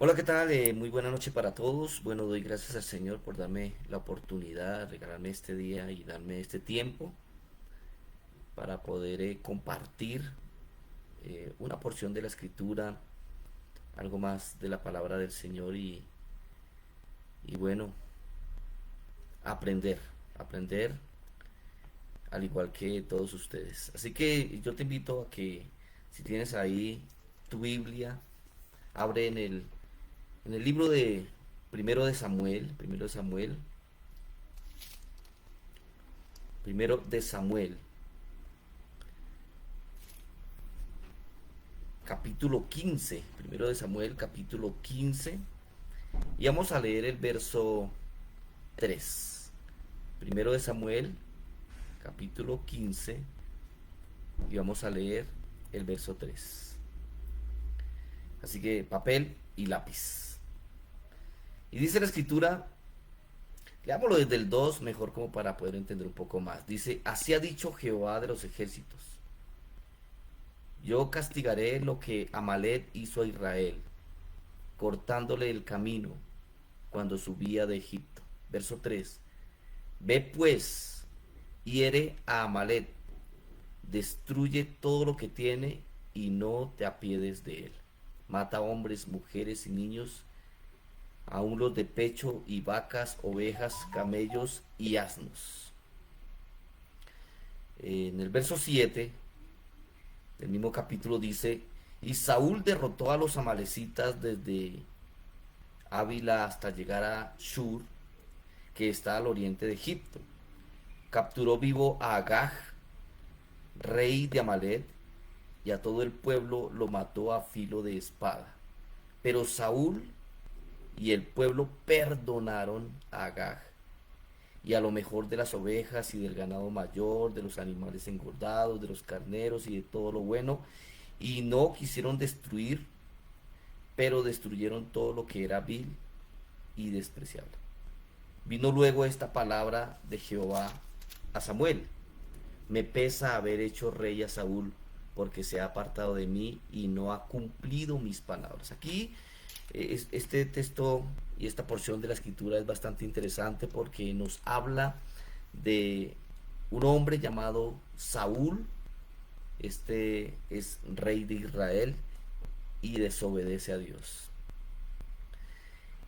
Hola, ¿qué tal? Muy buena noche para todos. Bueno, doy gracias al Señor por darme la oportunidad, regalarme este día y darme este tiempo para poder compartir una porción de la Escritura, algo más de la palabra del Señor y bueno, aprender, aprender al igual que todos ustedes. Así que yo te invito a que si tienes ahí tu Biblia, abre en el libro de primero de Samuel, primero de Samuel, capítulo 15, primero de Samuel, capítulo 15, y vamos a leer el verso 3. Primero de Samuel, capítulo 15, y vamos a leer el verso 3. Así que papel y lápiz. Y dice la escritura, leámoslo desde el 2 mejor como para poder entender un poco más. Dice, así ha dicho Jehová de los ejércitos. Yo castigaré lo que Amalek hizo a Israel, cortándole el camino cuando subía de Egipto. Verso 3. Ve pues, hiere a Amalek, destruye todo lo que tiene y no te apiedes de él. Mata hombres, mujeres y niños, aun los de pecho y vacas, ovejas, camellos y asnos. En el verso 7 del mismo capítulo dice, y Saúl derrotó a los amalecitas desde Ávila hasta llegar a Shur, que está al oriente de Egipto. Capturó vivo a Agag, rey de Amalek, y a todo el pueblo lo mató a filo de espada. Pero Saúl y el pueblo perdonaron a Agag, y a lo mejor de las ovejas y del ganado mayor, de los animales engordados, de los carneros y de todo lo bueno, y no quisieron destruir, pero destruyeron todo lo que era vil y despreciable. Vino luego esta palabra de Jehová a Samuel. Me pesa haber hecho rey a Saúl, porque se ha apartado de mí y no ha cumplido mis palabras. Aquí este texto y esta porción de la escritura es bastante interesante porque nos habla de un hombre llamado Saúl. Este es rey de Israel y desobedece a Dios.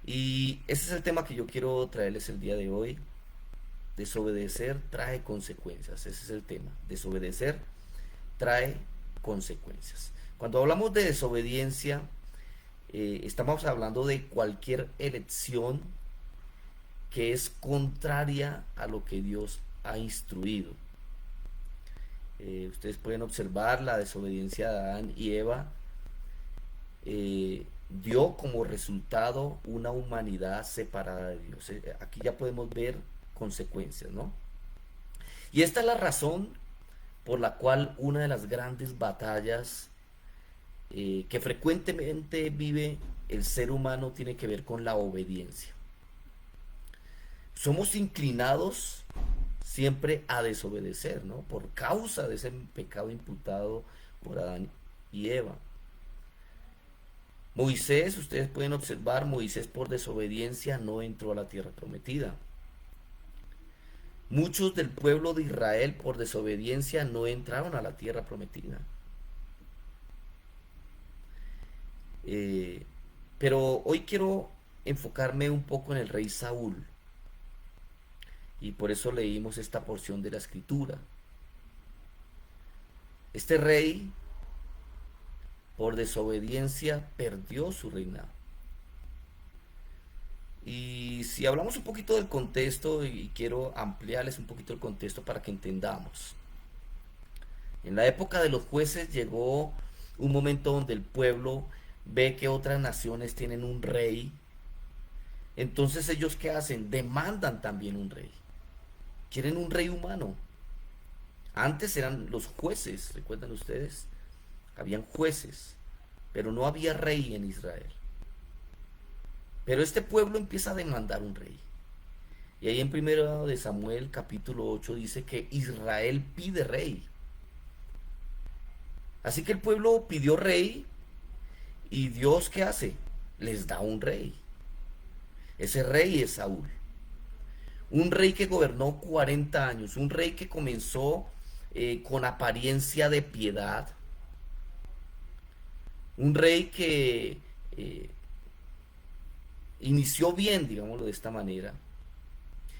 Y ese es el tema que yo quiero traerles el día de hoy. Desobedecer trae consecuencias. Ese es el tema. Desobedecer trae consecuencias. Cuando hablamos de desobediencia, estamos hablando de cualquier elección que es contraria a lo que Dios ha instruido. Ustedes pueden observar la desobediencia de Adán y Eva. Dio como resultado una humanidad separada de Dios. Aquí ya podemos ver consecuencias, ¿no? Y esta es la razón por la cual una de las grandes batallas que frecuentemente vive el ser humano tiene que ver con la obediencia. Somos inclinados siempre a desobedecer, ¿no? Por causa de ese pecado imputado por Adán y Eva. Moisés, ustedes pueden observar, Moisés por desobediencia no entró a la tierra prometida. Muchos del pueblo de Israel por desobediencia no entraron a la tierra prometida. Eh, pero hoy quiero enfocarme un poco en el rey Saúl. Y por eso leímos esta porción de la escritura. Este rey, por desobediencia, perdió su reinado. Y si hablamos un poquito del contexto, y quiero ampliarles un poquito el contexto para que entendamos. En la época de los jueces llegó un momento donde el pueblo ve que otras naciones tienen un rey. Entonces ellos ¿qué hacen? Demandan también un rey. Quieren un rey humano. Antes eran los jueces, ¿recuerdan ustedes? Habían jueces, pero no había rey en Israel. Pero este pueblo empieza a demandar un rey. Y ahí en 1 de Samuel capítulo 8 dice que Israel pide rey. Así que el pueblo pidió rey y Dios ¿qué hace? les da un rey. Ese rey es Saúl. Un rey que gobernó 40 años, un rey que comenzó con apariencia de piedad, un rey que eh, inició bien, digámoslo de esta manera,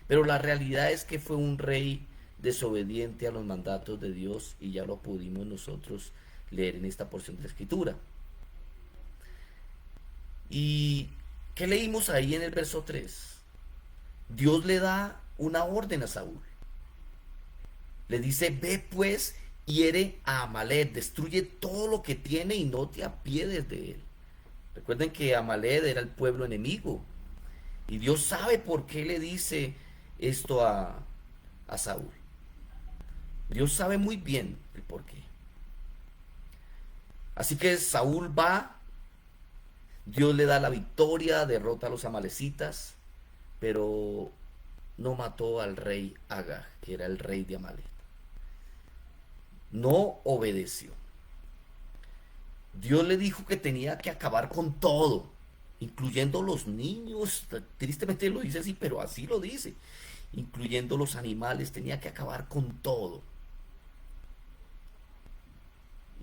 pero la realidad es que fue un rey desobediente a los mandatos de Dios y ya lo pudimos nosotros leer en esta porción de la escritura. ¿Y qué leímos ahí en el verso 3? Dios le da una orden a Saúl. Le dice, ve pues, hiere a Amalek, destruye todo lo que tiene y no te apiades de él. Recuerden que Amalek era el pueblo enemigo. Y Dios sabe por qué le dice esto a Saúl. Dios sabe muy bien el por qué. Así que Saúl va, Dios le da la victoria, derrota a los amalecitas, pero no mató al rey Agag, que era el rey de Amalek. No obedeció. Dios le dijo que tenía que acabar con todo, incluyendo los niños. Tristemente lo dice así, pero así lo dice. Incluyendo los animales, tenía que acabar con todo.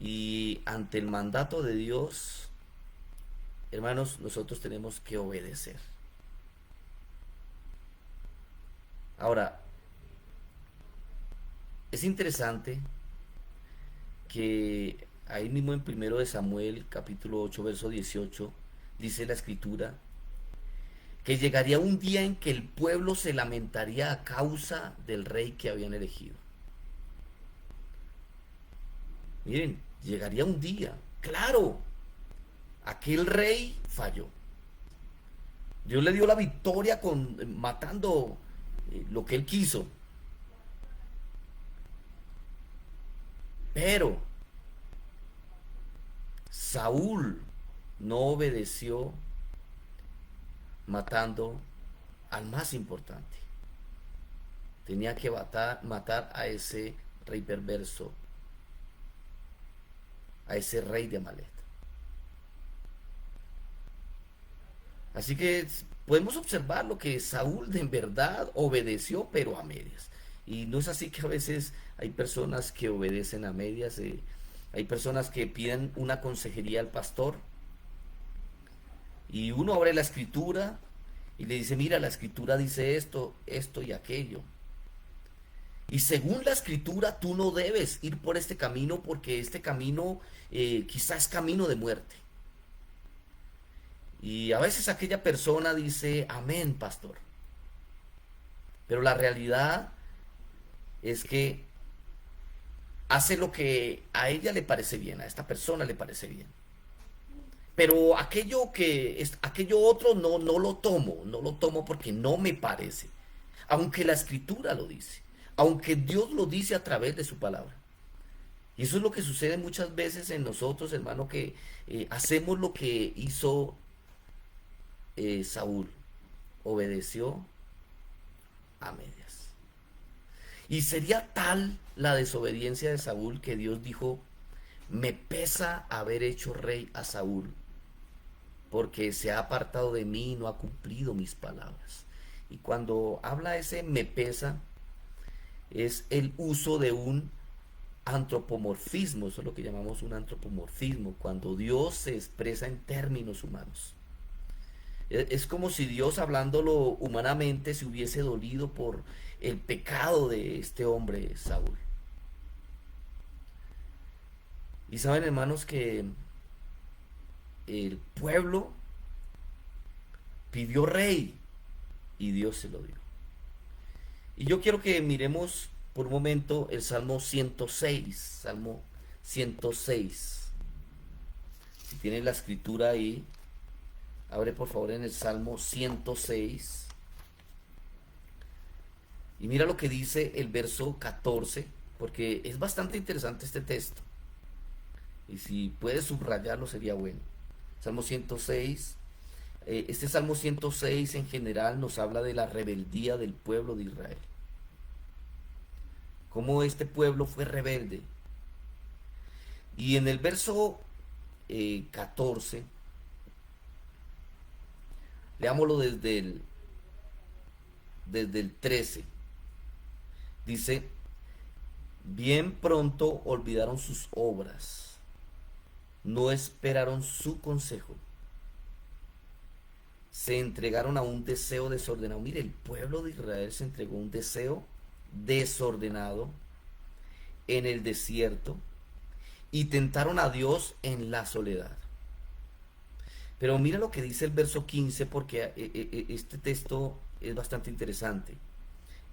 Y ante el mandato de Dios, hermanos, nosotros tenemos que obedecer. Ahora, es interesante que ahí mismo en 1 Samuel capítulo 8 verso 18 dice la escritura que llegaría un día en que el pueblo se lamentaría a causa del rey que habían elegido. Miren, llegaría un día, claro, aquel rey falló. Dios le dio la victoria con matando lo que él quiso. Pero Saúl no obedeció matando al más importante. Tenía que matar a ese rey perverso, a ese rey de Amalek. Así que podemos observar lo que Saúl en verdad obedeció, pero a medias. Y no es así que a veces hay personas que obedecen a medias. Hay personas que piden una consejería al pastor y uno abre la escritura y le dice, mira, la escritura dice esto, esto y aquello. Y según la escritura tú no debes ir por este camino porque este camino quizás es camino de muerte. Y a veces aquella persona dice, amén, pastor. Pero la realidad es que hace lo que a ella le parece bien, a esta persona le parece bien. Pero aquello otro no lo tomo, no lo tomo porque no me parece. Aunque la escritura lo dice, aunque Dios lo dice a través de su palabra. Y eso es lo que sucede muchas veces en nosotros, hermano, que hacemos lo que hizo Saúl. Obedeció a medias. Y sería tal la desobediencia de Saúl que Dios dijo, me pesa haber hecho rey a Saúl, porque se ha apartado de mí y no ha cumplido mis palabras. Y cuando habla ese me pesa, es el uso de un antropomorfismo, eso es lo que llamamos un antropomorfismo, cuando Dios se expresa en términos humanos. Es como si Dios, hablándolo humanamente, se hubiese dolido por el pecado de este hombre Saúl. Y saben, hermanos, que el pueblo pidió rey y Dios se lo dio. Y yo quiero que miremos por un momento el Salmo 106. Salmo 106. Si tienen la escritura ahí, abre por favor en el Salmo 106. Y mira lo que dice el verso 14, porque es bastante interesante este texto. Y si puedes subrayarlo sería bueno. Salmo 106. Este Salmo 106 en general nos habla de la rebeldía del pueblo de Israel. Cómo este pueblo fue rebelde. Y en el verso 14 Leámoslo desde el 13. Dice, bien pronto olvidaron sus obras, no esperaron su consejo, se entregaron a un deseo desordenado. Mire, el pueblo de Israel se entregó a un deseo desordenado en el desierto y tentaron a Dios en la soledad. Pero mira lo que dice el verso 15, porque este texto es bastante interesante.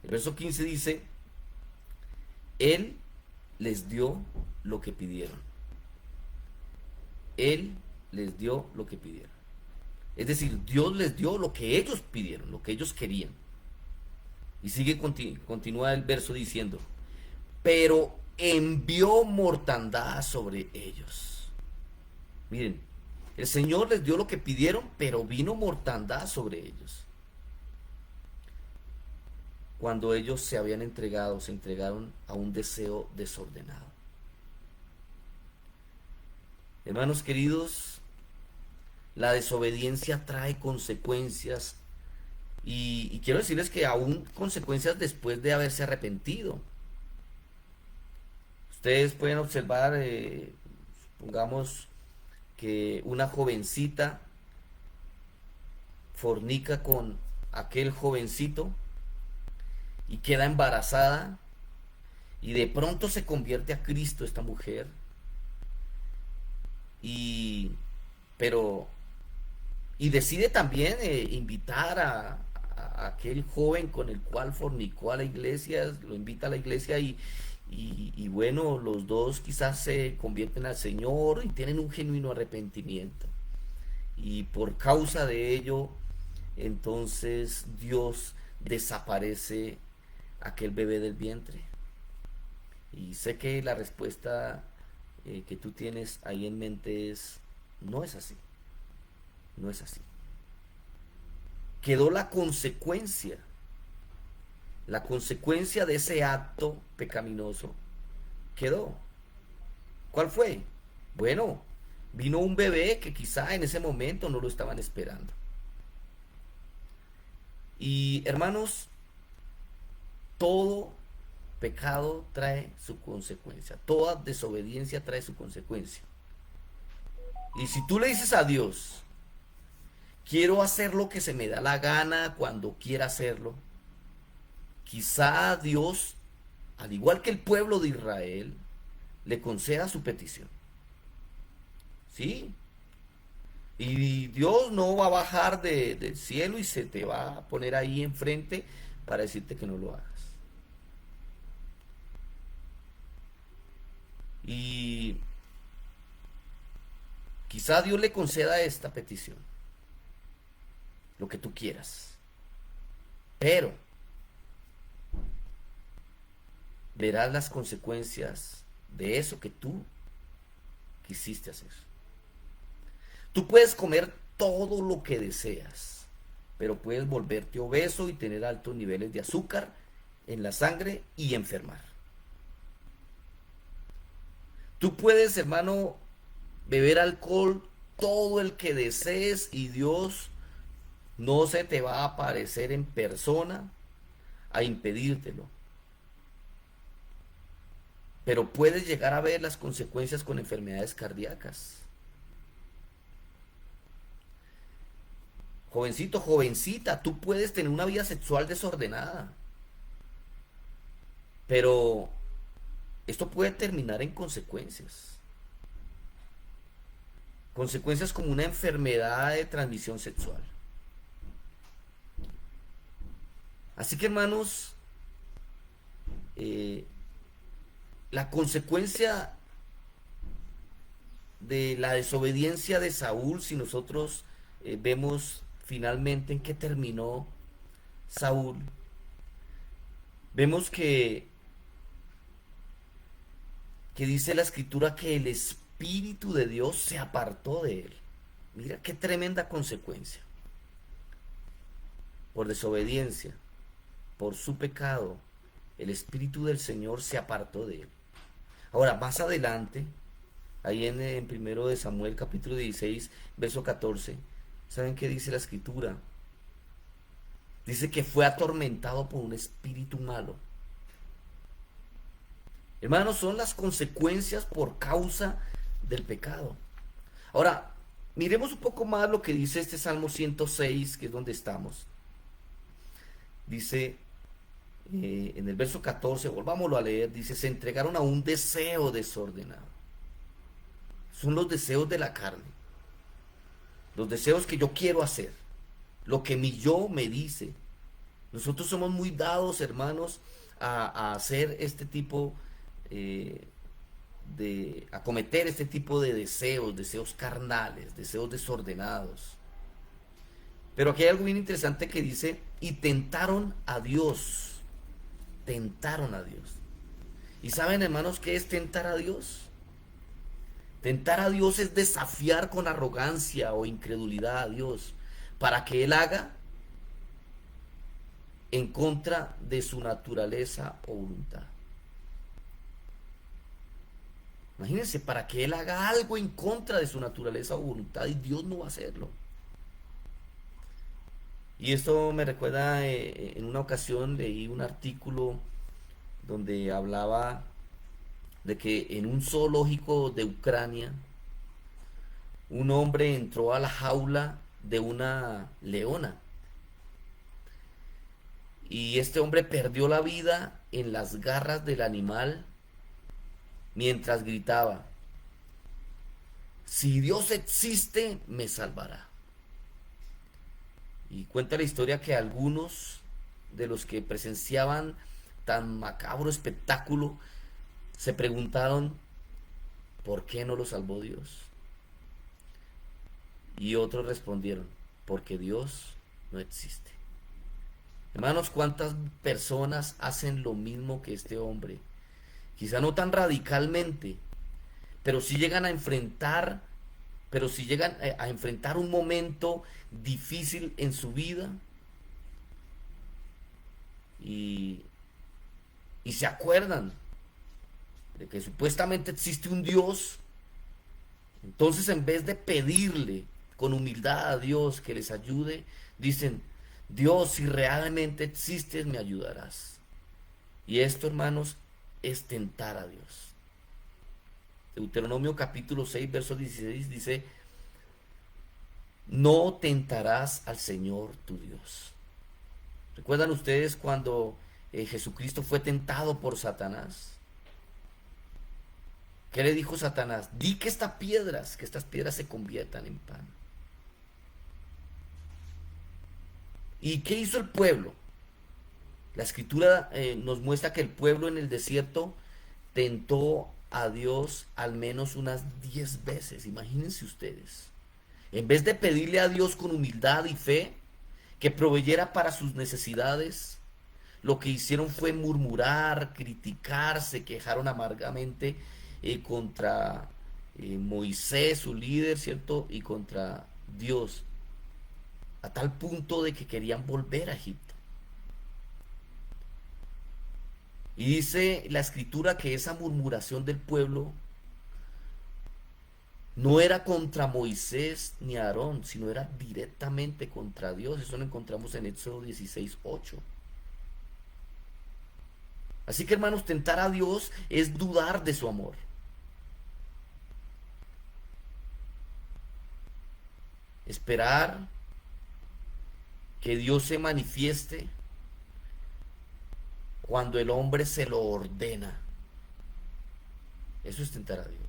El verso 15 dice, Él les dio lo que pidieron. Él les dio lo que pidieron. Es decir, Dios les dio lo que ellos pidieron, lo que ellos querían. Y continúa el verso diciendo, pero envió mortandad sobre ellos. Miren, el Señor les dio lo que pidieron, pero vino mortandad sobre ellos. Cuando ellos se habían entregado, se entregaron a un deseo desordenado. Hermanos queridos, la desobediencia trae consecuencias y quiero decirles que aún consecuencias después de haberse arrepentido. Ustedes pueden observar, supongamos que una jovencita fornica con aquel jovencito y queda embarazada y de pronto se convierte a Cristo esta mujer y pero y decide también invitar a aquel joven con el cual fornicó a la iglesia, lo invita a la iglesia y bueno, los dos quizás se convierten al Señor y tienen un genuino arrepentimiento. Y por causa de ello, entonces Dios desaparece aquel bebé del vientre. Y sé que la respuesta que tú tienes ahí en mente es, no es así, no es así. Quedó la consecuencia de ese acto pecaminoso quedó. ¿Cuál fue? Bueno, vino un bebé que quizá en ese momento no lo estaban esperando. Y hermanos, todo pecado trae su consecuencia. Toda desobediencia trae su consecuencia. Y si tú le dices a Dios, quiero hacer lo que se me da la gana cuando quiera hacerlo, quizá Dios, al igual que el pueblo de Israel, le conceda su petición. ¿Sí? Y Dios no va a bajar del cielo y se te va a poner ahí enfrente para decirte que no lo hagas. Y quizá Dios le conceda esta petición, lo que tú quieras. Pero verás las consecuencias de eso que tú quisiste hacer. Tú puedes comer todo lo que deseas, pero puedes volverte obeso y tener altos niveles de azúcar en la sangre y enfermar. Tú puedes, hermano, beber alcohol todo el que desees y Dios no se te va a aparecer en persona a impedírtelo. Pero puedes llegar a ver las consecuencias con enfermedades cardíacas. Jovencito, jovencita, tú puedes tener una vida sexual desordenada. Pero esto puede terminar en consecuencias. Consecuencias como una enfermedad de transmisión sexual. Así que hermanos, la consecuencia de la desobediencia de Saúl, si nosotros vemos finalmente en qué terminó Saúl, vemos que dice la escritura que el Espíritu de Dios se apartó de él. Mira qué tremenda consecuencia. Por desobediencia, por su pecado, el Espíritu del Señor se apartó de él. Ahora, más adelante, ahí en 1 de Samuel capítulo 16, verso 14, ¿saben qué dice la escritura? Dice que fue atormentado por un espíritu malo. Hermanos, son las consecuencias por causa del pecado. Ahora, miremos un poco más lo que dice este Salmo 106, que es donde estamos. Dice en el verso 14, volvámoslo a leer, dice, se entregaron a un deseo desordenado. Son los deseos de la carne, los deseos que yo quiero hacer, lo que mi yo me dice. Nosotros somos muy dados, hermanos, a hacer este tipo a cometer este tipo de deseos, deseos carnales, deseos desordenados. Pero aquí hay algo bien interesante que dice, y tentaron a Dios. Tentaron a Dios. ¿Y saben, hermanos, qué es tentar a Dios? Tentar a Dios es desafiar con arrogancia o incredulidad a Dios para que Él haga en contra de su naturaleza o voluntad. Imagínense, para que Él haga algo en contra de su naturaleza o voluntad, y Dios no va a hacerlo. Y esto me recuerda, en una ocasión leí un artículo donde hablaba de que en un zoológico de Ucrania, un hombre entró a la jaula de una leona. Y este hombre perdió la vida en las garras del animal mientras gritaba, si Dios existe, me salvará. Y cuenta la historia que algunos de los que presenciaban tan macabro espectáculo se preguntaron, ¿por qué no lo salvó Dios? Y otros respondieron, porque Dios no existe. Hermanos, ¿cuántas personas hacen lo mismo que este hombre? Quizá no tan radicalmente, pero sí llegan a enfrentar, un momento difícil en su vida y se acuerdan de que supuestamente existe un Dios. Entonces, en vez de pedirle con humildad a Dios que les ayude, dicen, Dios, si realmente existes, me ayudarás. Y esto, hermanos, es tentar a Dios. Deuteronomio capítulo 6, verso 16 dice, no tentarás al Señor tu Dios. ¿Recuerdan ustedes cuando Jesucristo fue tentado por Satanás? ¿Qué le dijo Satanás? Di que estas piedras se conviertan en pan. ¿Y qué hizo el pueblo? La escritura nos muestra que el pueblo en el desierto tentó a Dios al menos unas 10 veces. Imagínense ustedes. En vez de pedirle a Dios con humildad y fe que proveyera para sus necesidades, lo que hicieron fue murmurar, criticar, se quejaron amargamente contra Moisés, su líder, ¿cierto? Y contra Dios, a tal punto de que querían volver a Egipto. Y dice la escritura que esa murmuración del pueblo no era contra Moisés ni Aarón, sino era directamente contra Dios. Eso lo encontramos en Éxodo 16:8. Así que, hermanos, tentar a Dios es dudar de su amor. Esperar que Dios se manifieste cuando el hombre se lo ordena. Eso es tentar a Dios.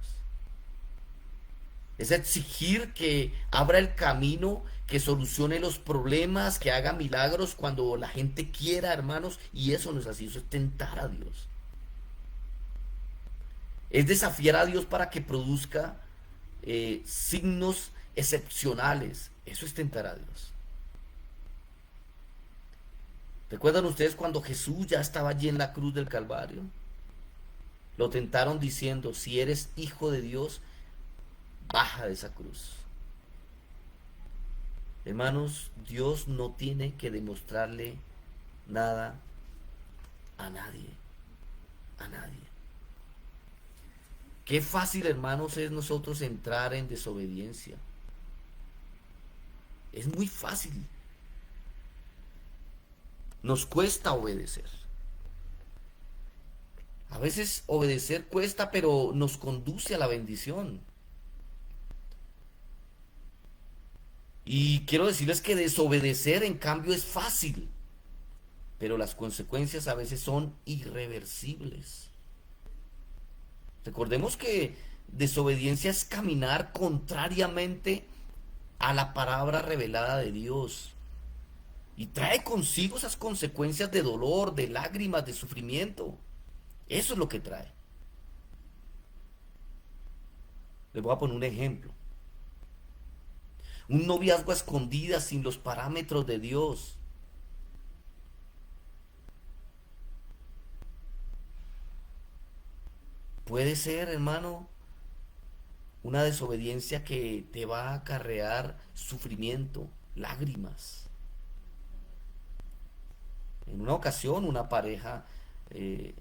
Es exigir que abra el camino, que solucione los problemas, que haga milagros cuando la gente quiera, hermanos, y eso no es así, eso es tentar a Dios. Es desafiar a Dios para que produzca signos excepcionales. Eso es tentar a Dios. ¿Recuerdan ustedes cuando Jesús ya estaba allí en la cruz del Calvario? Lo tentaron diciendo, si eres hijo de Dios, baja de esa cruz. Hermanos, Dios no tiene que demostrarle nada a nadie. A nadie. Qué fácil, hermanos, es nosotros entrar en desobediencia. Es muy fácil. Nos cuesta obedecer. A veces obedecer cuesta, pero nos conduce a la bendición. Y quiero decirles que desobedecer, en cambio, es fácil, pero las consecuencias a veces son irreversibles. Recordemos que desobediencia es caminar contrariamente a la palabra revelada de Dios. Y trae consigo esas consecuencias de dolor, de lágrimas, de sufrimiento. Eso es lo que trae. Les voy a poner un ejemplo. Un noviazgo a escondidas sin los parámetros de Dios. Puede ser, hermano, una desobediencia que te va a acarrear sufrimiento, lágrimas. En una ocasión, una pareja eh,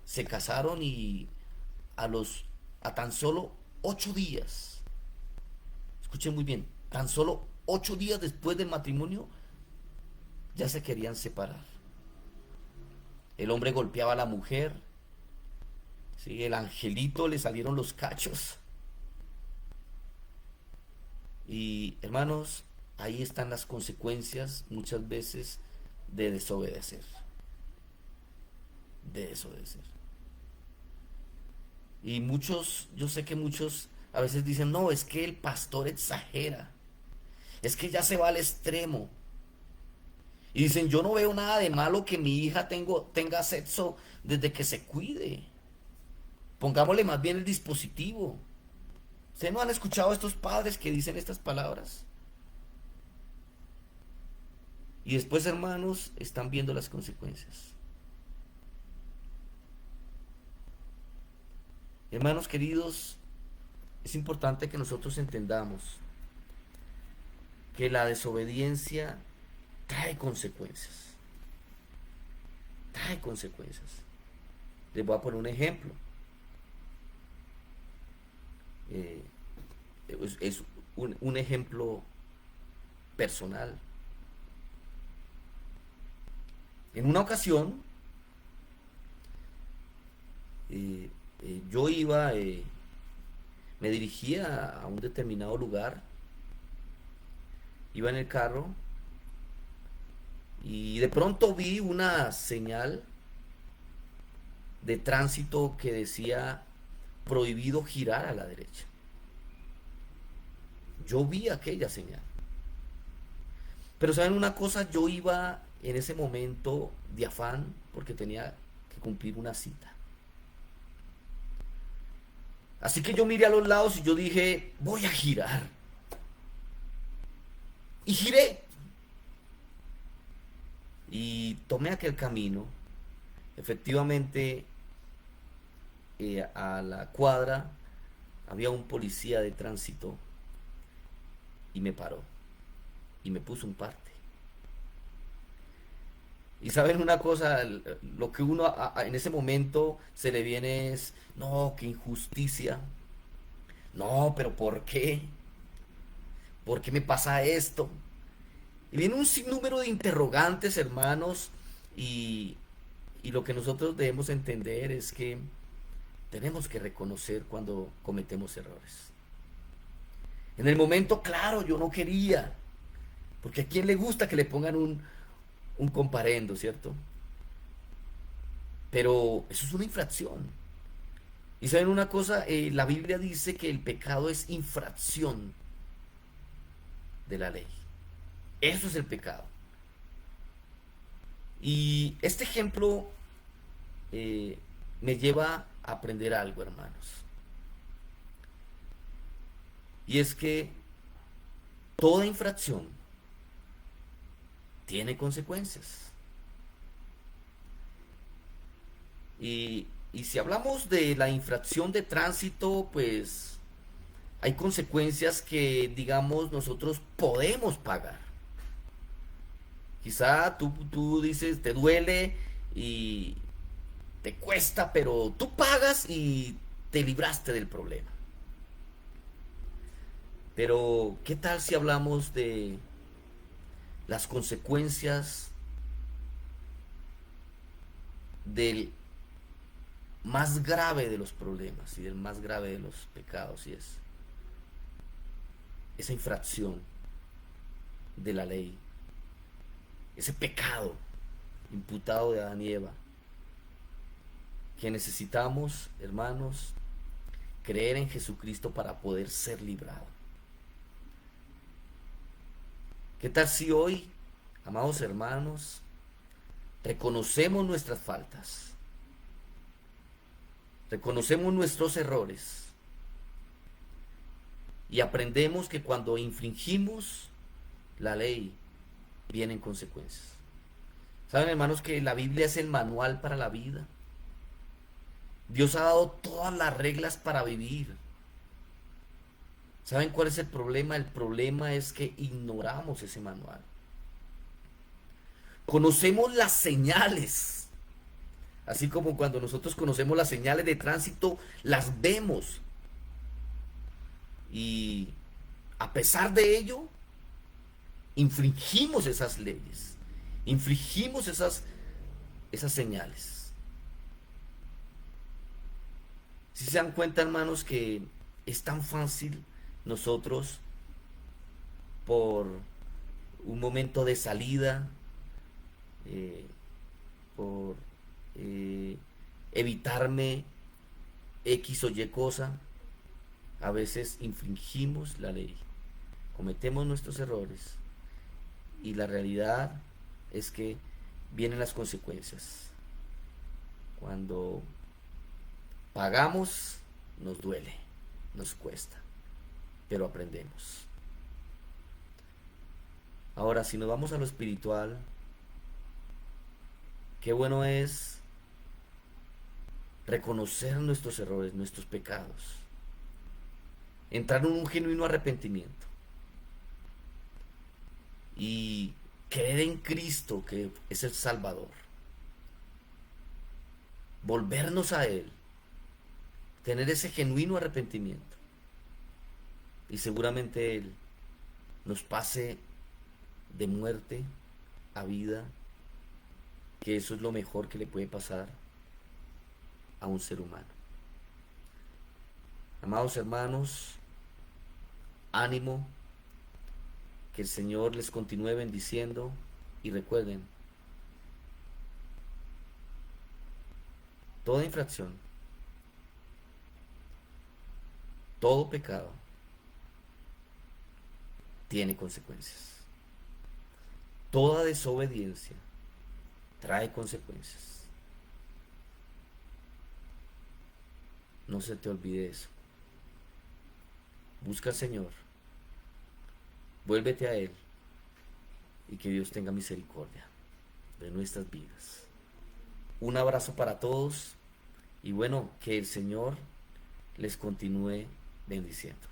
se casaron y a los a tan solo 8 días, escuchen muy bien, tan solo 8 días después del matrimonio, ya se querían separar. El hombre golpeaba a la mujer, ¿sí? El angelito le salieron los cachos. Y hermanos, ahí están las consecuencias muchas veces de desobedecer. De desobedecer. Y muchos, yo sé que muchos a veces dicen, no, es que el pastor exagera. Es que ya se va al extremo. Y dicen, yo no veo nada de malo que mi hija tenga sexo desde que se cuide. Pongámosle más bien el dispositivo. ¿Ustedes no han escuchado a estos padres que dicen estas palabras? Y después, hermanos, están viendo las consecuencias. Hermanos queridos, es importante que nosotros entendamos que la desobediencia trae consecuencias. Trae consecuencias. Les voy a poner un ejemplo. Eh, es un ejemplo personal. En una ocasión, yo me dirigía a un determinado lugar, iba en el carro y de pronto vi una señal de tránsito que decía prohibido girar a la derecha. Yo vi aquella señal. Pero saben una cosa, yo iba en ese momento de afán porque tenía que cumplir una cita. Así que yo miré a los lados y yo dije, voy a girar. Y giré. Y tomé aquel camino. Efectivamente, a la cuadra había un policía de tránsito y me paró y me puso un parte. Y saben una cosa, lo que uno en ese momento se le viene es, no, qué injusticia. No, pero ¿por qué? ¿Por qué me pasa esto? Y viene un sinnúmero de interrogantes, hermanos, y, y lo que nosotros debemos entender es que tenemos que reconocer cuando cometemos errores. En el momento, claro, yo no quería, porque a quién le gusta que le pongan un comparendo, ¿cierto? Pero eso es una infracción. Y saben una cosa, la Biblia dice que el pecado es infracción de la ley. Eso es el pecado. Y este ejemplo me lleva a aprender algo, hermanos. Y es que toda infracción tiene consecuencias. Y si hablamos de la infracción de tránsito, pues hay consecuencias que, digamos, nosotros podemos pagar. Quizá tú dices, te duele y te cuesta, pero tú pagas y te libraste del problema. Pero, ¿qué tal si hablamos de las consecuencias del más grave de los problemas y del más grave de los pecados, y es esa infracción de la ley, ese pecado imputado de Adán y Eva, que necesitamos, hermanos, creer en Jesucristo para poder ser librados. ¿Qué tal si hoy, amados hermanos, reconocemos nuestras faltas, reconocemos nuestros errores y aprendemos que cuando infringimos la ley vienen consecuencias? ¿Saben, hermanos, que la Biblia es el manual para la vida? Dios ha dado todas las reglas para vivir. ¿Saben cuál es el problema? El problema es que ignoramos ese manual. Conocemos las señales. Así como cuando nosotros conocemos las señales de tránsito, las vemos. Y a pesar de ello, infringimos esas leyes. Infringimos esas señales. Si se dan cuenta, hermanos, que es tan fácil nosotros, por un momento de salida, por evitarme X o Y cosa, a veces infringimos la ley, cometemos nuestros errores, y la realidad es que vienen las consecuencias. Cuando pagamos, nos duele, nos cuesta, pero aprendemos. Ahora, si nos vamos a lo espiritual, qué bueno es reconocer nuestros errores, nuestros pecados, entrar en un genuino arrepentimiento y creer en Cristo, que es el Salvador, volvernos a Él, tener ese genuino arrepentimiento, y seguramente Él nos pase de muerte a vida, que eso es lo mejor que le puede pasar a un ser humano. Amados hermanos, ánimo, que el Señor les continúe bendiciendo, y recuerden, toda infracción, todo pecado tiene consecuencias. Toda desobediencia trae consecuencias. No se te olvide eso. Busca al Señor, vuélvete a Él, y que Dios tenga misericordia de nuestras vidas. Un abrazo para todos, y bueno, que el Señor les continúe bendiciendo.